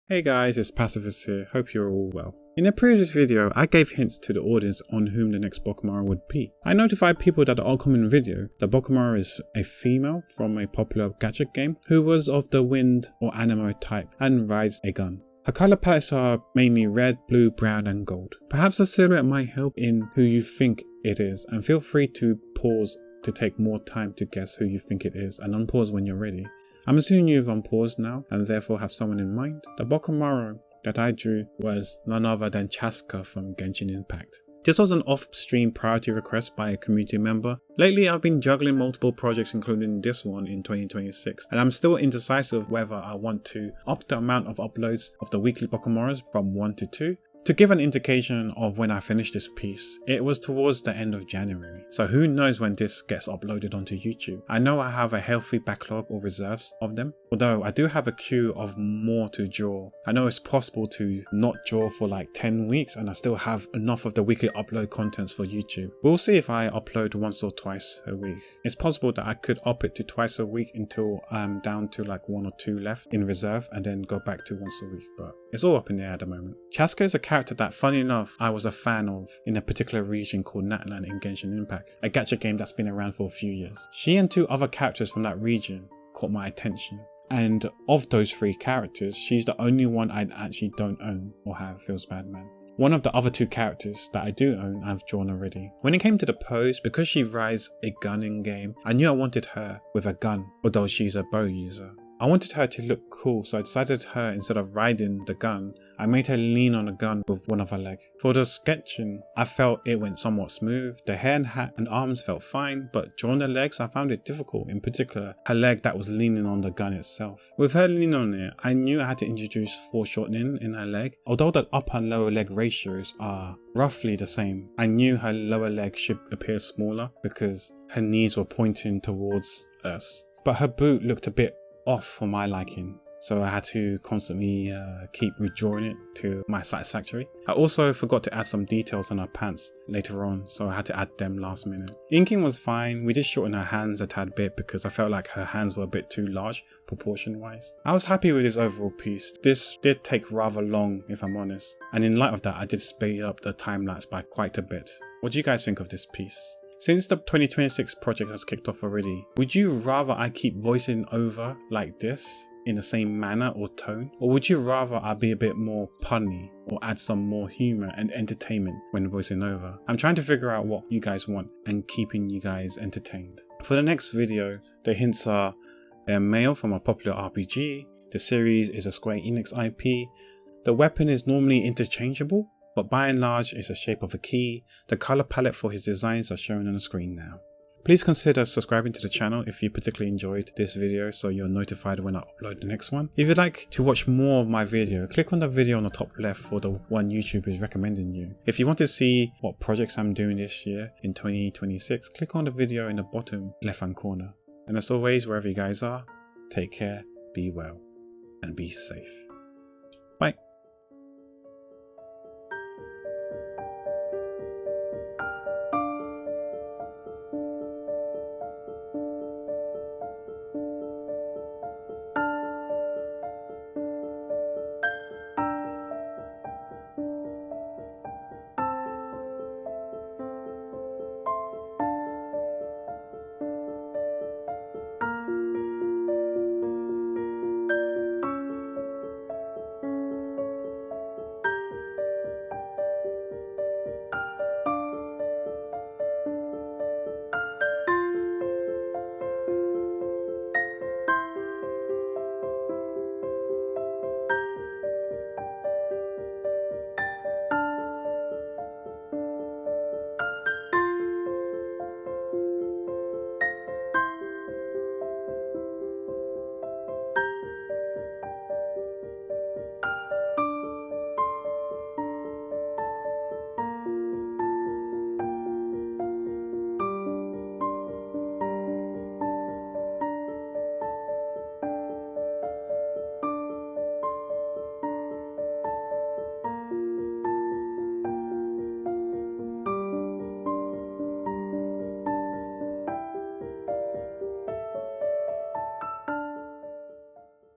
Hey guys, it's Pacifist here, hope you're all well. In a previous video, I gave hints to the audience on whom the next Bokumaro would be. I notified people that the upcoming video, that Bokumaro is a female from a popular gacha game who was of the wind or anemo type and rides a gun. Her colour palettes are mainly red, blue, brown and gold. Perhaps the silhouette might help in who you think it is, and feel free to pause to take more time to guess who you think it is and unpause when you're ready. I'm assuming you've unpaused now and therefore have someone in mind. The Bokumaro that I drew was none other than Chasca from Genshin Impact. This was an off-stream priority request by a community member. Lately I've been juggling multiple projects including this one in 2026 and I'm still indecisive whether I want to up the amount of uploads of the weekly Bokumaros from 1 to 2. To give an indication of when I finished this piece, it was towards the end of January, so who knows when this gets uploaded onto YouTube. I know I have a healthy backlog or reserves of them, although I do have a queue of more to draw. I know it's possible to not draw for like 10 weeks and I still have enough of the weekly upload contents for YouTube. We'll see if I upload once or twice a week. It's possible that I could up it to twice a week until I'm down to like 1 or 2 left in reserve and then go back to once a week, but it's all up in the air at the moment. Chasca is a character that, funny enough, I was a fan of in a particular region called Natlan in Genshin Impact, a gacha game that's been around for a few years. She and 2 other characters from that region caught my attention, and of those 3 characters, she's the only one I actually don't own or have. Feels bad, man. One of the other 2 characters that I do own, I've drawn already. When it came to the pose, because she rides a gun in game, I knew I wanted her with a gun, although she's a bow user. I wanted her to look cool, so I decided her, instead of riding the gun, I made her lean on a gun with one of her legs. For the sketching, I felt it went somewhat smooth. The hair and hat and arms felt fine, but drawing the legs, I found it difficult, in particular her leg that was leaning on the gun itself. With her leaning on it, I knew I had to introduce foreshortening in her leg. Although the upper and lower leg ratios are roughly the same, I knew her lower leg should appear smaller because her knees were pointing towards us. But her boot looked a bit off for my liking, so I had to constantly keep redrawing it to my satisfactory. I also forgot to add some details on her pants later on, so I had to add them last minute. Inking was fine. We did shorten her hands a tad bit because I felt like her hands were a bit too large proportion wise. I was happy with this overall piece. This did take rather long, if I'm honest, and in light of that I did speed up the time lapse by quite a bit. What do you guys think of this piece? Since the 2026 project has kicked off already, would you rather I keep voicing over like this in the same manner or tone? Or would you rather I be a bit more punny or add some more humour and entertainment when voicing over? I'm trying to figure out what you guys want and keeping you guys entertained. For the next video, the hints are a male from a popular RPG, the series is a Square Enix IP, the weapon is normally interchangeable, but by and large it's the shape of a key. The colour palette for his designs are shown on the screen now. Please consider subscribing to the channel if you particularly enjoyed this video so you're notified when I upload the next one. If you'd like to watch more of my video, click on the video on the top left for the one YouTube is recommending you. If you want to see what projects I'm doing this year in 2026, click on the video in the bottom left hand corner. And as always, wherever you guys are, take care, be well and be safe. Bye.